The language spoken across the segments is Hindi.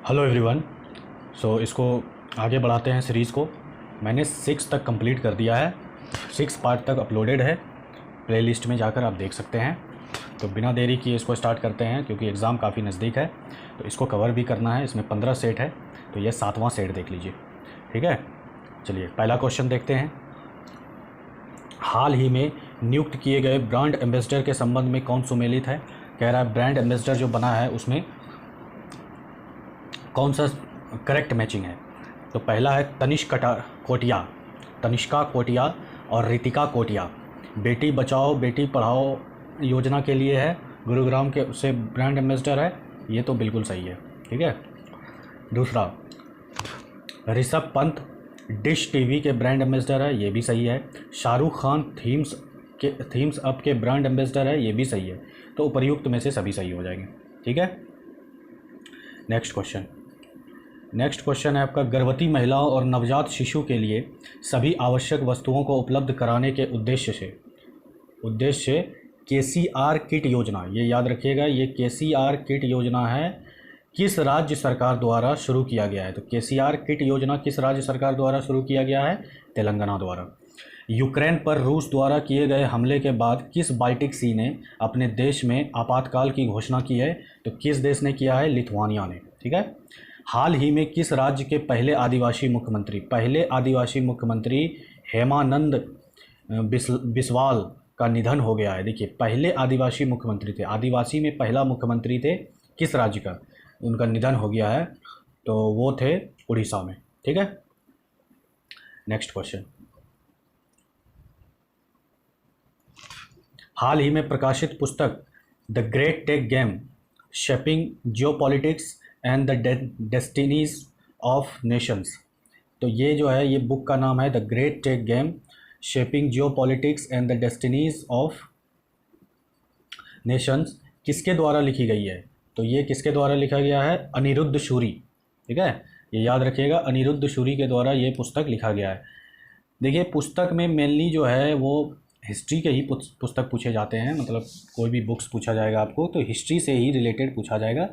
Hello everyone. इसको आगे बढ़ाते हैं सीरीज़ को। मैंने 6 तक कंप्लीट कर दिया है, 6 पार्ट तक अपलोडेड है, प्लेलिस्ट में जाकर आप देख सकते हैं। तो बिना देरी किए इसको स्टार्ट करते हैं क्योंकि एग्ज़ाम काफ़ी नज़दीक है, तो इसको कवर भी करना है। इसमें 15 सेट है, तो ये 7वां सेट देख लीजिए, ठीक है। चलिए पहला क्वेश्चन देखते हैं। हाल ही में नियुक्त किए गए ब्रांड एम्बेसडर के संबंध में कौन सुमेलित है। कह रहा है ब्रांड एम्बेसडर जो बना है उसमें कौन सा करेक्ट मैचिंग है। तो पहला है तनिष्का कोटिया और रितिका कोटिया। बेटी बचाओ बेटी पढ़ाओ योजना के लिए है, गुरुग्राम के उससे ब्रांड एम्बेसडर है, ये तो बिल्कुल सही है, ठीक है। दूसरा, ऋषभ पंत डिश टीवी के ब्रांड एम्बेसडर है, ये भी सही है। शाहरुख खान थीम्स अप के ब्रांड एम्बेसडर है, ये भी सही है। तो उपर्युक्त में से सभी सही हो जाएंगे, ठीक है। नेक्स्ट क्वेश्चन है आपका, गर्भवती महिलाओं और नवजात शिशु के लिए सभी आवश्यक वस्तुओं को उपलब्ध कराने के उद्देश्य KCR किट योजना, ये याद रखिएगा, ये KCR किट योजना है, किस राज्य सरकार द्वारा शुरू किया गया है। तो KCR किट योजना किस राज्य सरकार द्वारा शुरू किया गया है, तेलंगाना द्वारा। यूक्रेन पर रूस द्वारा किए गए हमले के बाद किस बाल्टिक सी ने अपने देश में आपातकाल की घोषणा की है। तो किस देश ने किया है, लिथुआनिया ने, ठीक है। हाल ही में किस राज्य के पहले आदिवासी मुख्यमंत्री हेमानंद बिस्वाल का निधन हो गया है। देखिए, पहले आदिवासी मुख्यमंत्री थे, आदिवासी में पहला मुख्यमंत्री थे किस राज्य का, उनका निधन हो गया है, तो वो थे उड़ीसा में, ठीक है। नेक्स्ट क्वेश्चन, हाल ही में प्रकाशित पुस्तक the great tech game shaping geopolitics and the destinies of nations, तो ये जो है, ये बुक का नाम है the great tech game shaping geopolitics and the destinies of nations, किसके द्वारा लिखी गई है। तो ये किसके द्वारा लिखा गया है, अनिरुद्ध शूरी, ठीक है, ये याद रखिएगा, अनिरुद्ध शूरी के द्वारा ये पुस्तक लिखा गया है। देखिए, पुस्तक में मेनली जो है वो हिस्ट्री के ही पुस्तक पूछे जाते हैं, मतलब कोई भी बुक्स पूछा जाएगा आपको तो हिस्ट्री से ही रिलेटेड पूछा जाएगा।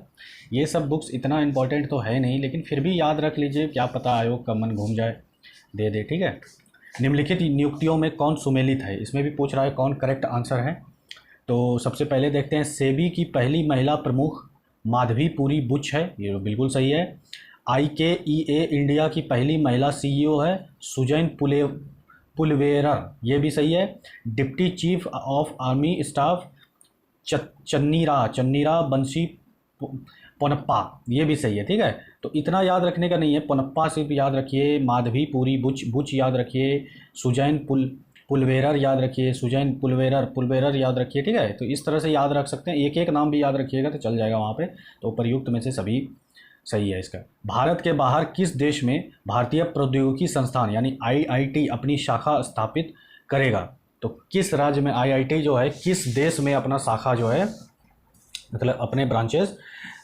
ये सब बुक्स इतना इम्पोर्टेंट तो है नहीं, लेकिन फिर भी याद रख लीजिए, क्या पता आयोग का मन घूम जाए, दे दे, ठीक है। निम्नलिखित नियुक्तियों में कौन सुमेलित है, इसमें भी पूछ रहा है कौन करेक्ट आंसर है। तो सबसे पहले देखते हैं, सेबी की पहली महिला प्रमुख माधवी पुरी बुच है, ये बिल्कुल सही है। IKEA इंडिया की पहली महिला CEO है सुजैन पुलवेरर, ये भी सही है। Deputy chief of army staff Channira बंसी पोनप्पा, ये भी सही है, ठीक है। तो इतना याद रखने का नहीं है, पोनप्पा सिर्फ याद रखिए, माधवी पुरी बुच याद रखिए, सुजैन पुलवेरर याद रखिए, सुजैन पुलवेरर याद रखिए, ठीक है। तो इस तरह से याद रख सकते हैं, एक एक नाम भी याद रखिएगा तो चल जाएगा वहाँ पे। तो उपर्युक्त में से सभी सही है इसका। भारत के बाहर किस देश में भारतीय प्रौद्योगिकी संस्थान यानी IIT अपनी शाखा स्थापित करेगा। तो किस राज्य में IIT जो है, किस देश में अपना शाखा जो है, मतलब अपने ब्रांचेस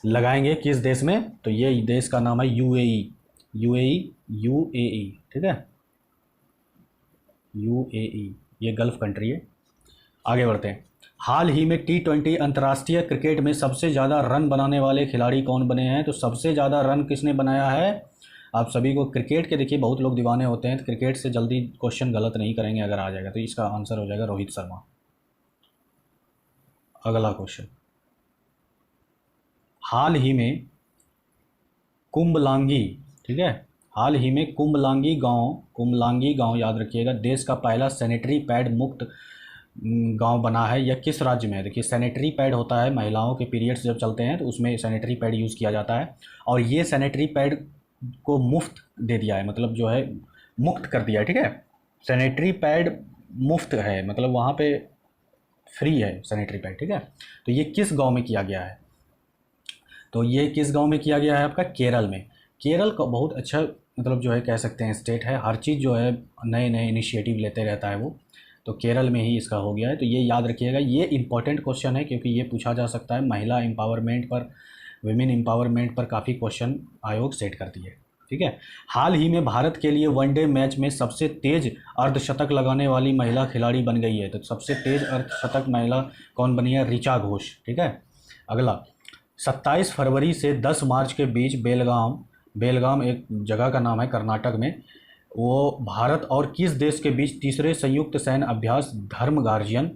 लगाएंगे किस देश में, तो ये देश का नाम है UAE, ठीक है, UAE, ये गल्फ कंट्री है। आगे बढ़ते हैं, हाल ही में T20 अंतर्राष्ट्रीय क्रिकेट में सबसे ज़्यादा रन बनाने वाले खिलाड़ी कौन बने हैं। तो सबसे ज़्यादा रन किसने बनाया है, आप सभी को क्रिकेट के, देखिए बहुत लोग दीवाने होते हैं, तो क्रिकेट से जल्दी क्वेश्चन गलत नहीं करेंगे, अगर आ जाएगा तो इसका आंसर हो जाएगा रोहित शर्मा। अगला क्वेश्चन, हाल ही में कुंबलांगी, ठीक है, हाल ही में कुंबलांगी गांव याद रखिएगा, देश का पहला सैनिटरी पैड मुक्त गांव बना है, या किस राज्य में है। देखिए, सैनिटरी पैड होता है, महिलाओं के पीरियड्स जब चलते हैं तो उसमें सैनिटरी पैड यूज़ किया जाता है, और ये सैनिटरी पैड को मुफ्त दे दिया है, मतलब जो है मुक्त कर दिया है, ठीक है। सैनिटरी पैड मुफ्त है, मतलब वहाँ पे फ्री है सैनिटरी पैड, ठीक है। तो ये किस गाँव में किया गया है, तो ये किस गाँव में किया गया है, आपका केरल में। केरल का बहुत अच्छा, मतलब जो है कह सकते हैं स्टेट है, हर चीज़ जो है नए नए इनिशिएटिव लेते रहता है वो, तो केरल में ही इसका हो गया है। तो ये याद रखिएगा, ये इंपॉर्टेंट क्वेश्चन है क्योंकि ये पूछा जा सकता है, महिला एम्पावरमेंट पर, विमेन एम्पावरमेंट पर काफ़ी क्वेश्चन आयोग सेट करती है, ठीक है। हाल ही में भारत के लिए वनडे मैच में सबसे तेज अर्धशतक लगाने वाली महिला खिलाड़ी बन गई है। तो सबसे तेज अर्धशतक महिला कौन बनी है, ऋचा घोष, ठीक है। अगला, 27 फरवरी से 10 मार्च के बीच बेलगाम बेलगाम एक जगह का नाम है कर्नाटक में, वो भारत और किस देश के बीच तीसरे संयुक्त सैन्य अभ्यास धर्म गार्जियन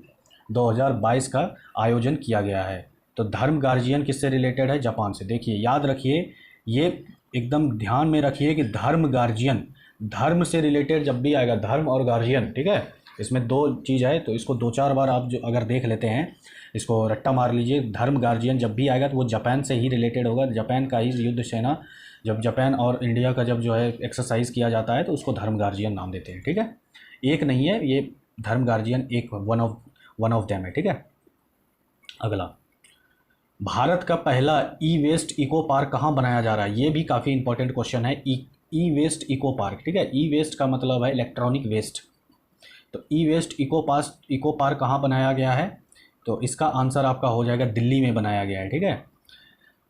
2022 का आयोजन किया गया है। तो धर्म गार्जियन किससे रिलेटेड है? जापान से। देखिए याद रखिए, ये एकदम ध्यान में रखिए कि धर्म गार्जियन, धर्म से रिलेटेड जब भी आएगा, धर्म और गार्जियन, ठीक है, इसमें दो चीज़ है, तो इसको 2-4 बार आप जो अगर देख लेते हैं, इसको रट्टा मार लीजिए। धर्म गार्जियन जब भी आएगा तो वो जापान से ही रिलेटेड होगा, जापान का ही युद्ध सेना, जब जापान और इंडिया का जब जो है एक्सरसाइज किया जाता है तो उसको धर्म गार्जियन नाम देते हैं, ठीक है। एक नहीं है ये, धर्म गार्जियन एक वन ऑफ देम है, ठीक है। अगला, भारत का पहला ई वेस्ट इको पार्क कहाँ बनाया जा रहा है? ये भी काफ़ी इंपॉर्टेंट क्वेश्चन है। ई वेस्ट इको पार्क, ठीक है, ई वेस्ट का मतलब है इलेक्ट्रॉनिक वेस्ट। तो ई वेस्ट इको पार्क कहाँ बनाया गया है? तो इसका आंसर आपका हो जाएगा दिल्ली में बनाया गया है, ठीक है,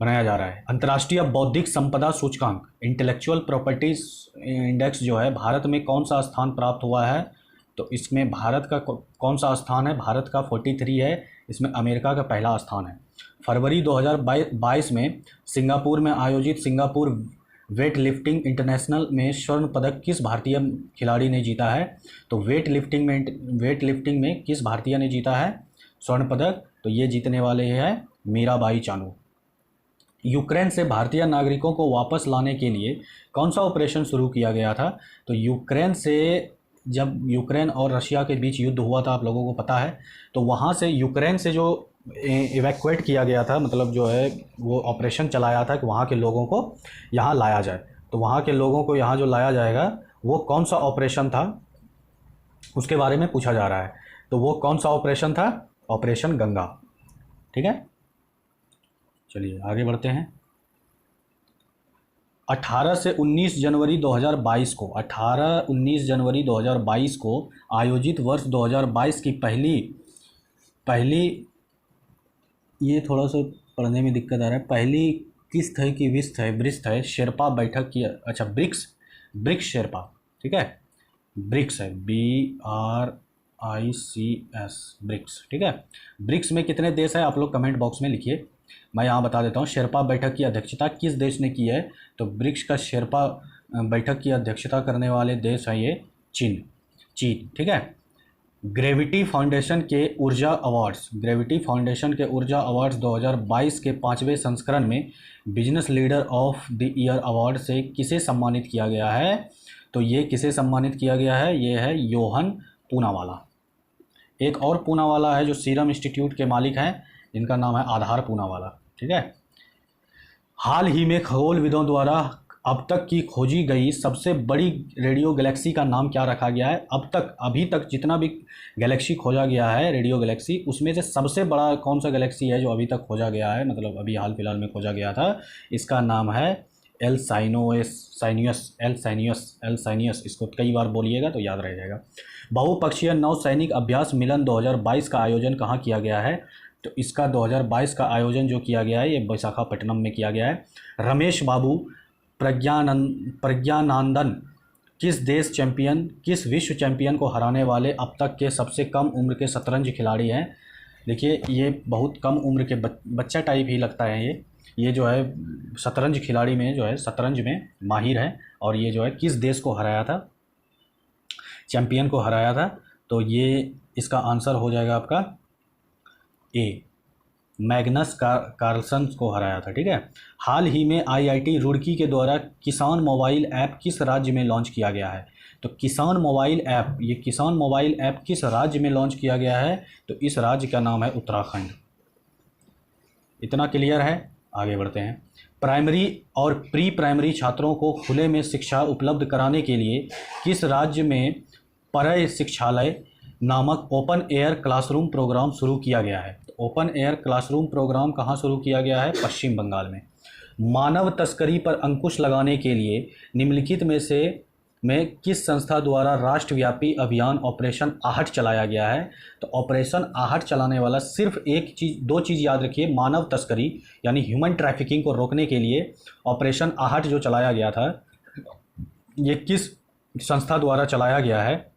बनाया जा रहा है। अंतर्राष्ट्रीय बौद्धिक संपदा सूचकांक इंटेलेक्चुअल प्रॉपर्टीज इंडेक्स जो है, भारत में कौन सा स्थान प्राप्त हुआ है? तो इसमें भारत का कौन सा स्थान है? भारत का 43 है, इसमें अमेरिका का पहला स्थान है। फरवरी 2022 में सिंगापुर में आयोजित सिंगापुर वेट लिफ्टिंग इंटरनेशनल में स्वर्ण पदक किस भारतीय खिलाड़ी ने जीता है? तो वेट लिफ्टिंग में किस भारतीय ने जीता है स्वर्ण पदक? तो ये जीतने वाले हैं मीराबाई चानू। यूक्रेन से भारतीय नागरिकों को वापस लाने के लिए कौन सा ऑपरेशन शुरू किया गया था? तो यूक्रेन से, जब यूक्रेन और रशिया के बीच युद्ध हुआ था, आप लोगों को पता है, तो वहाँ से यूक्रेन से जो इवैक्यूएट किया गया था, मतलब जो है वो ऑपरेशन चलाया था कि वहाँ के लोगों को यहाँ लाया जाए। तो वहाँ के लोगों को यहाँ जो लाया जाएगा वो कौन सा ऑपरेशन था, उसके बारे में पूछा जा रहा है। तो वो कौन सा ऑपरेशन था? ऑपरेशन गंगा, ठीक है। चलिए आगे बढ़ते हैं। 18 से 19 जनवरी 2022 को 18-19 जनवरी 2022 को आयोजित वर्ष 2022 की पहली ये थोड़ा सा पढ़ने में दिक्कत आ रहा है, पहली किस्त है कि ब्रिक्स है शेरपा बैठक की, अच्छा ब्रिक्स शेरपा, ठीक है, ब्रिक्स है BRICS ब्रिक्स, ठीक है। ब्रिक्स में कितने देश है? आप लोग कमेंट बॉक्स में लिखिए, मैं यहाँ बता देता हूँ। शेरपा बैठक की अध्यक्षता किस देश ने की है? तो ब्रिक्स का शेरपा बैठक की अध्यक्षता करने वाले देश हैं ये चीन, ठीक है। ग्रेविटी फाउंडेशन के ऊर्जा अवार्ड्स 2022 के 5वें संस्करण में business leader of the year award से किसे सम्मानित किया गया है? तो ये किसे सम्मानित किया गया है? ये है योहन पूनावाला। एक और पूनावाला है जो सीरम इंस्टीट्यूट के मालिक हैं, जिनका नाम है आधार पूनावाला, ठीक है। हाल ही में खगोलविदों द्वारा अब तक की खोजी गई सबसे बड़ी रेडियो गैलेक्सी का नाम क्या रखा गया है? अभी तक जितना भी गैलेक्सी खोजा गया है, रेडियो गैलेक्सी, उसमें से सबसे बड़ा कौन सा गैलेक्सी है जो अभी तक खोजा गया है, मतलब अभी हाल फिलहाल में खोजा गया था? इसका नाम है एल साइनियस। इसको कई बार बोलिएगा तो याद रह जाएगा। बहुपक्षीय नौसैनिक अभ्यास मिलन 2022 का आयोजन कहाँ किया गया है? तो इसका 2022 का आयोजन जो किया गया है ये विशाखापट्टनम में किया गया है। रमेश बाबू प्रज्ञानंदन किस विश्व चैंपियन को हराने वाले अब तक के सबसे कम उम्र के शतरंज खिलाड़ी हैं? देखिए ये बहुत कम उम्र के बच्चा टाइप ही लगता है, ये जो है शतरंज खिलाड़ी में जो है शतरंज में माहिर है, और ये जो है किस देश को हराया था, चैंपियन को हराया था? तो ये इसका आंसर हो जाएगा आपका ए, मैग्नस कार्लसन को हराया था, ठीक है। हाल ही में IIT रुड़की के द्वारा किसान मोबाइल ऐप किस राज्य में लॉन्च किया गया है? तो किसान मोबाइल ऐप किस राज्य में लॉन्च किया गया है? तो इस राज्य का नाम है उत्तराखंड। इतना क्लियर है? आगे बढ़ते हैं। प्राइमरी और प्री प्राइमरी छात्रों को खुले में शिक्षा उपलब्ध कराने के लिए किस राज्य में परय शिक्षालय नामक ओपन एयर क्लासरूम प्रोग्राम शुरू किया गया है? तो ओपन एयर क्लासरूम प्रोग्राम कहाँ शुरू किया गया है? पश्चिम बंगाल में। मानव तस्करी पर अंकुश लगाने के लिए निम्नलिखित में किस संस्था द्वारा राष्ट्रव्यापी अभियान ऑपरेशन आहट चलाया गया है? तो ऑपरेशन आहट चलाने वाला सिर्फ दो चीज़ याद रखिए, मानव तस्करी यानी ह्यूमन ट्रैफिकिंग को रोकने के लिए ऑपरेशन आहट जो चलाया गया था, ये किस संस्था द्वारा चलाया गया है?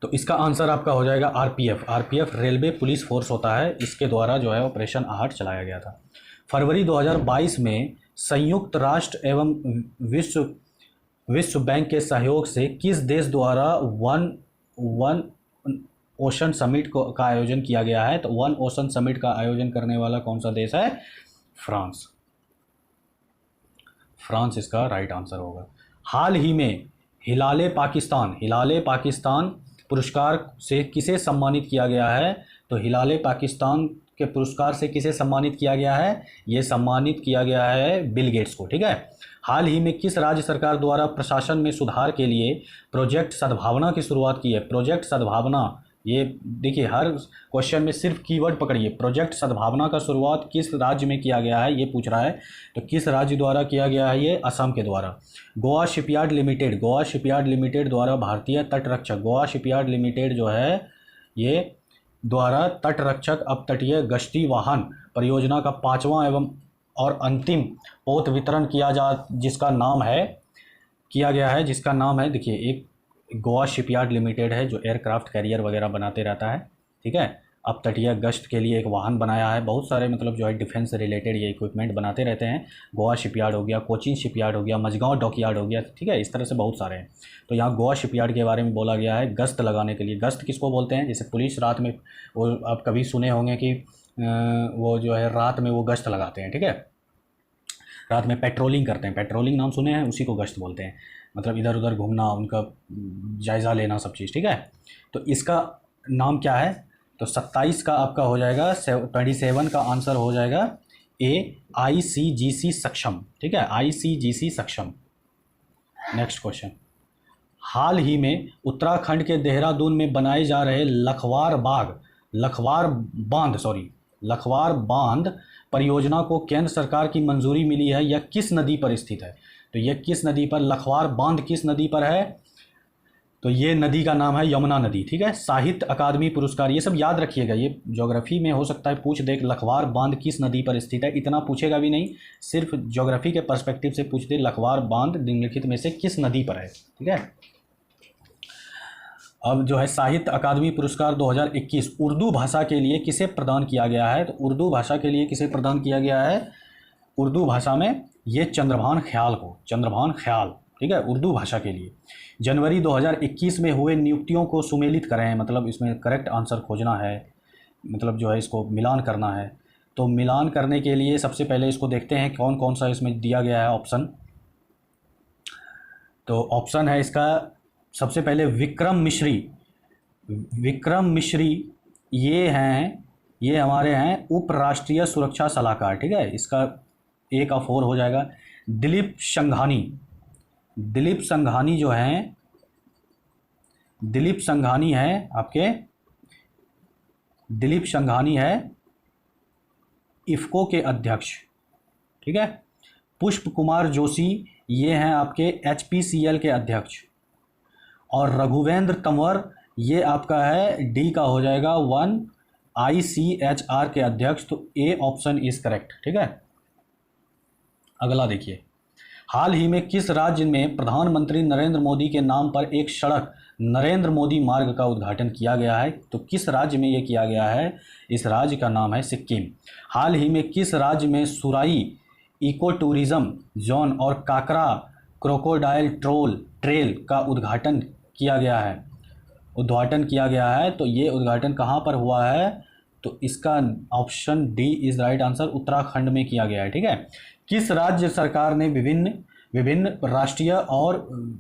तो इसका आंसर आपका हो जाएगा आरपीएफ रेलवे पुलिस फोर्स होता है, इसके द्वारा जो है ऑपरेशन आहट चलाया गया था। फरवरी 2022 में संयुक्त राष्ट्र एवं विश्व बैंक के सहयोग से किस देश द्वारा वन ओशन समिट का आयोजन किया गया है? तो वन ओशन समिट का आयोजन करने वाला कौन सा देश है? फ्रांस। फ्रांस इसका राइट आंसर होगा। हाल ही में हिलाले पाकिस्तान पुरस्कार से किसे सम्मानित किया गया है? तो हिलाले पाकिस्तान के पुरस्कार से किसे सम्मानित किया गया है? ये सम्मानित किया गया है बिल गेट्स को, ठीक है। हाल ही में किस राज्य सरकार द्वारा प्रशासन में सुधार के लिए प्रोजेक्ट सद्भावना की शुरुआत की है? प्रोजेक्ट सद्भावना, ये देखिए हर क्वेश्चन में सिर्फ कीवर्ड पकड़िए। प्रोजेक्ट सद्भावना का शुरुआत किस राज्य में किया गया है, ये पूछ रहा है। तो किस राज्य द्वारा किया गया है? ये असम के द्वारा। गोवा शिपयार्ड लिमिटेड द्वारा भारतीय तटरक्षक, गोवा शिपयार्ड लिमिटेड जो है ये द्वारा तटरक्षक अपतटीय गश्ती वाहन परियोजना का 5वां एवं और अंतिम पोत वितरण किया गया है जिसका नाम है देखिए, एक गोवा शिपयार्ड लिमिटेड है जो एयरक्राफ्ट कैरियर वगैरह बनाते रहता है, ठीक है। अब तटीय गश्त के लिए एक वाहन बनाया है, बहुत सारे मतलब जो है डिफेंस से रिलेटेड ये इक्विपमेंट बनाते रहते हैं। गोवा शिपयार्ड हो गया, कोचीन शिपयार्ड हो गया, मझगांव डॉकयार्ड हो गया, ठीक है। इस तरह से बहुत सारे हैं। तो यहाँ गोवा शिपयार्ड के बारे में बोला गया है गश्त लगाने के लिए। गश्त किसको बोलते हैं? जैसे पुलिस रात में, वो आप कभी सुने होंगे कि वो जो है रात में वो गश्त लगाते हैं, ठीक है, रात में पेट्रोलिंग करते हैं। पेट्रोलिंग नाम सुने हैं, उसी को गश्त बोलते हैं। मतलब इधर उधर घूमना, उनका जायज़ा लेना, सब चीज़, ठीक है। तो इसका नाम क्या है? तो 27 का आपका हो जाएगा, 27 का आंसर हो जाएगा ए, ICGC सक्षम, ठीक है, ICGC सक्षम। Next question. हाल ही में उत्तराखंड के देहरादून में बनाए जा रहे लखवार बांध परियोजना को केंद्र सरकार की मंजूरी मिली है। यह किस नदी पर स्थित है? तो यह किस नदी पर, लखवार बांध किस नदी पर है? तो ये नदी का नाम है यमुना नदी, ठीक है। साहित्य अकादमी पुरस्कार, ये सब याद रखिएगा, ये ज्योग्राफी में हो सकता है पूछ दे लखवार बांध किस नदी पर स्थित है, इतना पूछेगा भी नहीं, सिर्फ ज्योग्राफी के पर्सपेक्टिव से पूछ दे लखवार बांध निम्नलिखित में से किस नदी पर है, ठीक है। अब जो है साहित्य अकादमी पुरस्कार 2021 उर्दू भाषा के लिए किसे प्रदान किया गया है? तो उर्दू भाषा के लिए किसे प्रदान किया गया है? उर्दू भाषा में ये चंद्रभान ख्याल, ठीक है, उर्दू भाषा के लिए। जनवरी 2021 में हुए नियुक्तियों को सुमेलित करें, मतलब इसमें करेक्ट आंसर खोजना है, मतलब जो है इसको मिलान करना है। तो मिलान करने के लिए सबसे पहले इसको देखते हैं कौन कौन सा इसमें दिया गया है ऑप्शन। तो ऑप्शन है इसका सबसे पहले विक्रम मिश्री ये हमारे हैं उप राष्ट्रीय सुरक्षा सलाहकार, ठीक है, इसका ए का 4 हो जाएगा। दिलीप संघानी है इफ़को के अध्यक्ष, ठीक है। पुष्प कुमार जोशी ये हैं आपके HPCL के अध्यक्ष। और रघुवेंद्र तंवर ये आपका है डी का हो जाएगा 1 ICHR के अध्यक्ष। तो ए ऑप्शन इज करेक्ट, ठीक है। अगला देखिए, हाल ही में किस राज्य में प्रधानमंत्री नरेंद्र मोदी के नाम पर एक सड़क नरेंद्र मोदी मार्ग का उद्घाटन किया गया है? तो किस राज्य में ये किया गया है? इस राज्य का नाम है सिक्किम। हाल ही में किस राज्य में सुराई इको टूरिज्म जोन और काकरा क्रोकोडाइल ट्रेल का उद्घाटन किया गया है? तो ये उद्घाटन कहाँ पर हुआ है? तो इसका option D is right answer, Uttarakhand में किया गया है, ठीक है। किस राज्य सरकार ने विभिन्न राष्ट्रीय और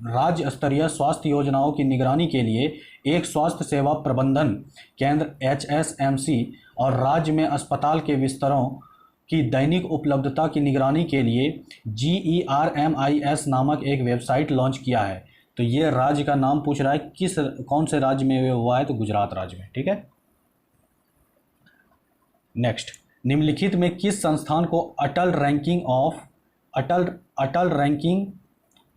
राज्य स्तरीय स्वास्थ्य योजनाओं की निगरानी के लिए एक स्वास्थ्य सेवा प्रबंधन केंद्र HSMC और राज्य में अस्पताल के बिस्तरों की दैनिक उपलब्धता की निगरानी के लिए GERMIS नामक एक वेबसाइट लॉन्च किया है? तो ये राज्य का नाम पूछ रहा है, कौन से राज्य में हुआ है? तो गुजरात राज्य में, ठीक है। नेक्स्ट, निम्नलिखित में किस संस्थान को Atal ranking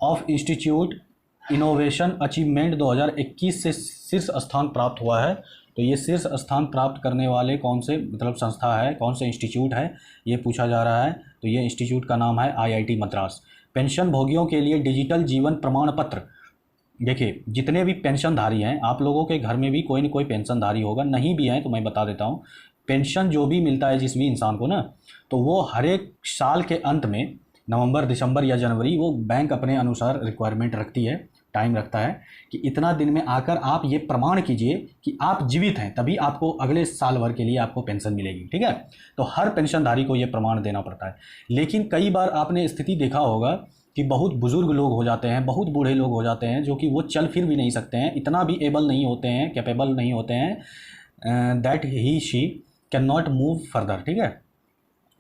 of institute innovation achievement 2021 से शीर्ष स्थान प्राप्त हुआ है? तो ये शीर्ष स्थान प्राप्त करने वाले कौन से मतलब संस्था है, कौन से इंस्टीट्यूट है, ये पूछा जा रहा है। तो ये इंस्टीट्यूट का नाम है IIT मद्रास। पेंशन भोगियों के लिए डिजिटल जीवन प्रमाण पत्र, देखिए जितने भी पेंशनधारी हैं, आप लोगों के घर में भी कोई न कोई पेंशनधारी होगा, नहीं भी हैं तो मैं बता देता हूँ। पेंशन जो भी मिलता है जिस भी इंसान को ना, तो वो हर एक साल के अंत में नवंबर, दिसंबर या जनवरी, वो बैंक अपने अनुसार रिक्वायरमेंट रखती है, टाइम रखता है कि इतना दिन में आकर आप ये प्रमाण कीजिए कि आप जीवित हैं, तभी आपको अगले साल भर के लिए आपको पेंशन मिलेगी। ठीक है, तो हर पेंशनधारी को ये प्रमाण देना पड़ता है। लेकिन कई बार आपने स्थिति देखा होगा कि बहुत बुजुर्ग लोग हो जाते हैं, बहुत बूढ़े लोग हो जाते हैं, जो कि वो चल फिर भी नहीं सकते हैं, इतना भी एबल नहीं होते हैं, कैपेबल नहीं होते हैं, that he she can not move further. ठीक है,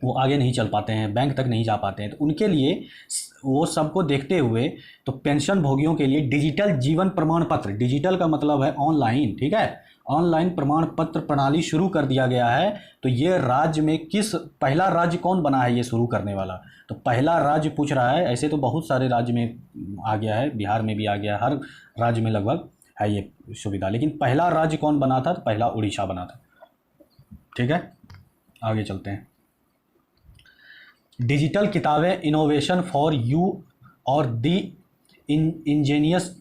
वो आगे नहीं चल पाते हैं, बैंक तक नहीं जा पाते हैं, तो उनके लिए वो सबको देखते हुए तो पेंशन भोगियों के लिए डिजिटल जीवन प्रमाण पत्र, डिजिटल का मतलब है ऑनलाइन, ठीक है, ऑनलाइन प्रमाण पत्र प्रणाली शुरू कर दिया गया है। तो ये राज्य में पहला राज्य कौन बना है ये शुरू करने वाला? तो पहला राज्य पूछ रहा है, ऐसे तो बहुत सारे राज्य में आ गया है, बिहार में भी आ गया, हर राज्य में लगभग है ये सुविधा, लेकिन पहला राज्य कौन बना था? तो पहला उड़ीसा बना था। ठीक है, आगे चलते हैं। डिजिटल किताबें इनोवेशन फॉर यू और दी इंजीनियस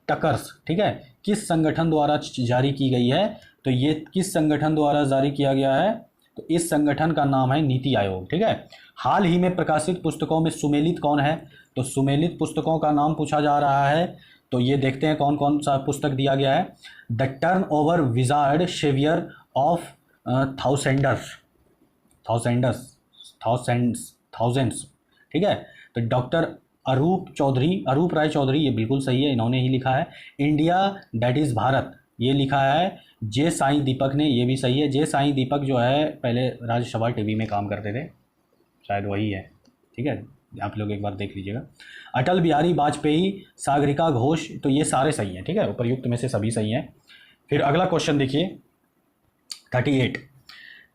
टकर्स, ठीक है, किस संगठन द्वारा जारी की गई है? तो ये किस संगठन द्वारा जारी किया गया है? तो इस संगठन का नाम है नीति आयोग। ठीक है, हाल ही में प्रकाशित पुस्तकों में सुमेलित कौन है? तो सुमेलित पुस्तकों का नाम पूछा जा रहा है, तो ये देखते हैं कौन कौन सा पुस्तक दिया गया है। The turn over wizard saviour of thousands, ठीक है, तो डॉक्टर अरूप राय चौधरी, ये बिल्कुल सही है, इन्होंने ही लिखा है। इंडिया दैट इज़ भारत, ये लिखा है जे साई दीपक ने, ये भी सही है। जे साई दीपक जो है पहले राज्यसभा टीवी में काम करते थे, शायद वही है। ठीक है, आप लोग एक बार देख लीजिएगा। अटल बिहारी वाजपेयी, सागरिका घोष, तो ये सारे सही हैं। ठीक है, उपर्युक्त में से सभी सही हैं। फिर अगला क्वेश्चन देखिए 38,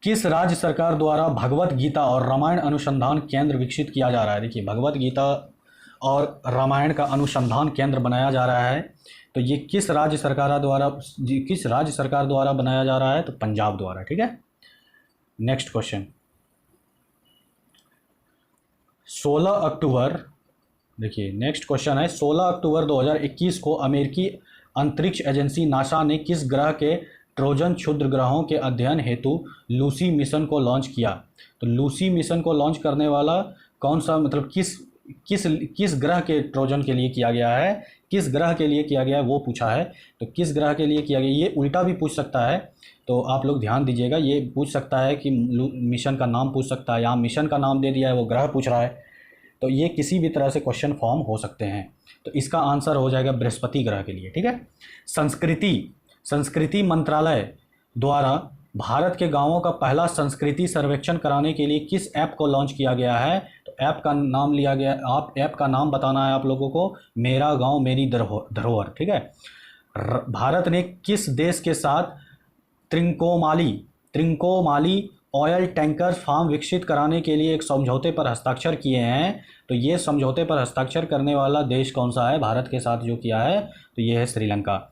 किस राज्य सरकार द्वारा भगवत गीता और रामायण अनुसंधान केंद्र विकसित किया जा रहा है? देखिए, भगवत गीता और रामायण का अनुसंधान केंद्र बनाया जा रहा है, तो ये किस राज्य सरकार द्वारा बनाया जा रहा है? तो पंजाब द्वारा। ठीक है, नेक्स्ट क्वेश्चन 16 अक्टूबर, देखिए नेक्स्ट क्वेश्चन है 16 अक्टूबर 2021 को अमेरिकी अंतरिक्ष एजेंसी नासा ने किस ग्रह के ट्रोजन क्षुद्र ग्रहों के अध्ययन हेतु लूसी मिशन को लॉन्च किया? तो लूसी मिशन को लॉन्च करने वाला कौन सा, मतलब किस ग्रह के ट्रोजन के लिए किया गया है, किस ग्रह के लिए किया गया है वो पूछा है। तो किस ग्रह के लिए किया गया, ये उल्टा भी पूछ सकता है, तो आप लोग ध्यान दीजिएगा। ये पूछ सकता है कि मिशन का नाम पूछ सकता है, यहाँ मिशन का नाम दे दिया है, वो ग्रह पूछ रहा है, तो ये किसी भी तरह से क्वेश्चन फॉर्म हो सकते हैं। तो इसका आंसर हो जाएगा बृहस्पति ग्रह के लिए। ठीक है, संस्कृति मंत्रालय द्वारा भारत के गांवों का पहला संस्कृति सर्वेक्षण कराने के लिए किस ऐप को लॉन्च किया गया है? तो ऐप का नाम लिया गया, ऐप का नाम बताना है आप लोगों को, मेरा गांव मेरी धरोहर। ठीक है, भारत ने किस देश के साथ त्रिंकोमाली ऑयल टैंकर फार्म विकसित कराने के लिए एक समझौते पर हस्ताक्षर किए हैं? तो ये समझौते पर हस्ताक्षर करने वाला देश कौन सा है भारत के साथ जो किया है? तो ये है श्रीलंका।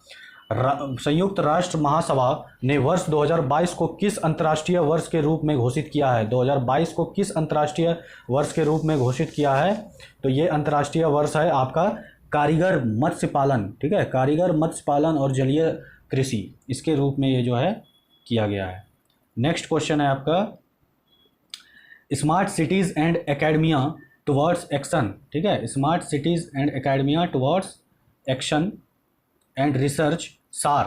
संयुक्त राष्ट्र महासभा ने वर्ष 2022 को किस अंतर्राष्ट्रीय वर्ष के रूप में घोषित किया है? 2022 को किस अंतर्राष्ट्रीय वर्ष के रूप में घोषित किया है? तो ये अंतर्राष्ट्रीय वर्ष है आपका कारीगर मत्स्य पालन। ठीक है, कारीगर मत्स्य पालन और जलीय कृषि, इसके रूप में ये जो है किया गया है। नेक्स्ट क्वेश्चन है आपका smart cities and academia towards action. ठीक है, smart cities and academia towards action and research सार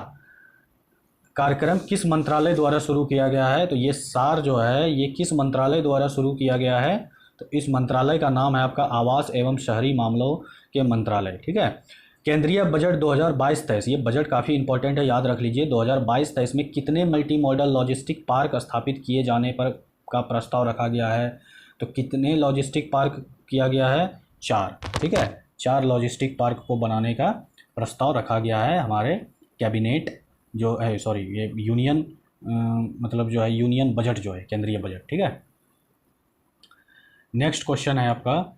कार्यक्रम किस मंत्रालय द्वारा शुरू किया गया है? तो ये सार जो है ये किस मंत्रालय द्वारा शुरू किया गया है? तो इस मंत्रालय का नाम है आपका आवास एवं शहरी मामलों के मंत्रालय। ठीक है, केंद्रीय बजट 2022-23, ये बजट काफ़ी इंपॉर्टेंट है, याद रख लीजिए। 2022-23 में कितने मल्टी मॉडल लॉजिस्टिक पार्क स्थापित किए जाने पर का प्रस्ताव रखा गया है? तो कितने लॉजिस्टिक पार्क किया गया है? 4। ठीक है, 4 लॉजिस्टिक पार्क को बनाने का प्रस्ताव रखा गया है हमारे कैबिनेट जो है, सॉरी ये यूनियन मतलब जो है यूनियन बजट जो है, केंद्रीय बजट। ठीक है, नेक्स्ट क्वेश्चन है आपका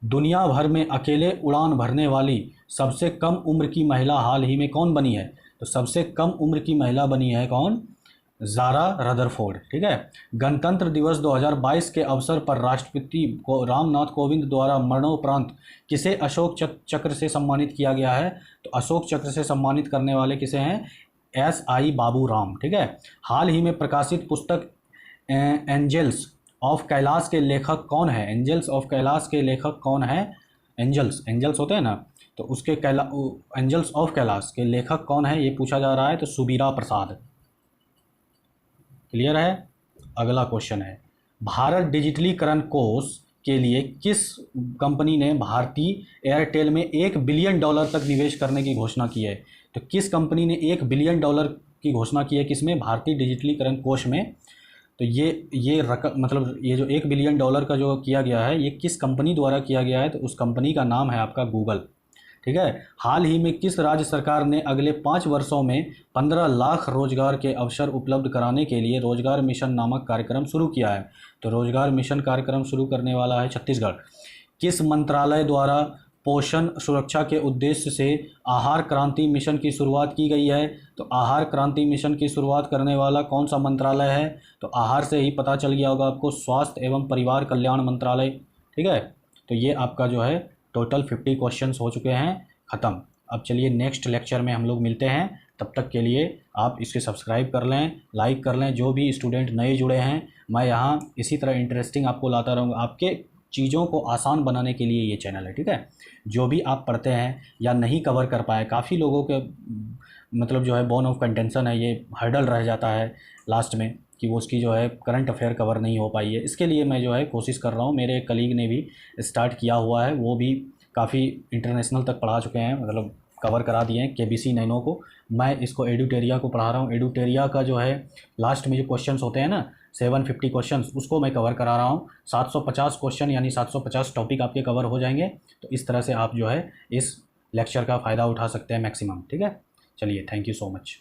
दुनिया भर में अकेले उड़ान भरने वाली सबसे कम उम्र की महिला हाल ही में कौन बनी है? तो सबसे कम उम्र की महिला बनी है कौन? ज़ारा रदरफोर्ड। ठीक है, गणतंत्र दिवस 2022 के अवसर पर राष्ट्रपति रामनाथ कोविंद द्वारा मरणोपरांत किसे अशोक चक्र से सम्मानित किया गया है? तो अशोक चक्र से सम्मानित करने वाले किसे हैं? SI बाबू राम। ठीक है, हाल ही में प्रकाशित पुस्तक एंजल्स ऑफ कैलाश के लेखक कौन है? एंजल्स ऑफ कैलाश के लेखक कौन है? एंजल्स एंजल्स होते हैं ना, तो उसके एंजल्स ऑफ कैलाश के लेखक कौन है, ये पूछा जा रहा है। तो सुबीरा प्रसाद। क्लियर है? अगला क्वेश्चन है, भारत डिजिटलीकरण कोष के लिए किस कंपनी ने भारतीय एयरटेल में $1 बिलियन तक निवेश करने की घोषणा की है? तो किस कंपनी ने $1 बिलियन की घोषणा की है? किसमें? भारतीय डिजिटलीकरण कोष में। तो ये रकम, मतलब ये जो $1 बिलियन का जो किया गया है, ये किस कंपनी द्वारा किया गया है? तो उस कंपनी का नाम है आपका गूगल। ठीक है। हाल ही में किस राज्य सरकार ने अगले 5 वर्षों में 15 लाख रोजगार के अवसर उपलब्ध कराने के लिए रोजगार मिशन नामक कार्यक्रम शुरू किया है? तो रोजगार मिशन कार्यक्रम शुरू करने वाला है छत्तीसगढ़। किस मंत्रालय द्वारा पोषण सुरक्षा के उद्देश्य से आहार क्रांति मिशन की शुरुआत की गई है? तो आहार क्रांति मिशन की शुरुआत करने वाला कौन सा मंत्रालय है? तो आहार से ही पता चल गया होगा आपको, स्वास्थ्य एवं परिवार कल्याण मंत्रालय। ठीक है। तो ये आपका जो है टोटल 50 क्वेश्चंस हो चुके हैं ख़त्म। अब चलिए नेक्स्ट लेक्चर में हम लोग मिलते हैं। तब तक के लिए आप इसे सब्सक्राइब कर लें, लाइक कर लें। जो भी स्टूडेंट नए जुड़े हैं, मैं यहाँ इसी तरह इंटरेस्टिंग आपको लाता रहूँगा। आपके चीज़ों को आसान बनाने के लिए ये चैनल है। ठीक है। जो भी आप पढ़ते हैं या नहीं कवर कर पाए, काफ़ी लोगों के मतलब जो है बोन ऑफ कंटेंशन है, ये हर्डल रह जाता है लास्ट में कि वो उसकी जो है करंट अफेयर कवर नहीं हो पाई है। इसके लिए मैं जो है कोशिश कर रहा हूँ। मेरे एक कलीग ने भी स्टार्ट किया हुआ है, वो भी काफ़ी इंटरनेशनल तक पढ़ा चुके हैं, मतलब कवर करा दिए हैं केबीसी नैनो को। मैं इसको एडुटेरिया को पढ़ा रहा हूँ। एडुटेरिया का जो है लास्ट में जो क्वेश्चंस होते हैं ना, 750 क्वेश्चंस, उसको मैं कवर करा रहा हूँ। 750 क्वेश्चन यानी 750 टॉपिक आपके कवर हो जाएंगे। तो इस तरह से आप जो है इस लेक्चर का फ़ायदा उठा सकते हैं मैक्सिमम। ठीक है। चलिए, थैंक यू सो मच।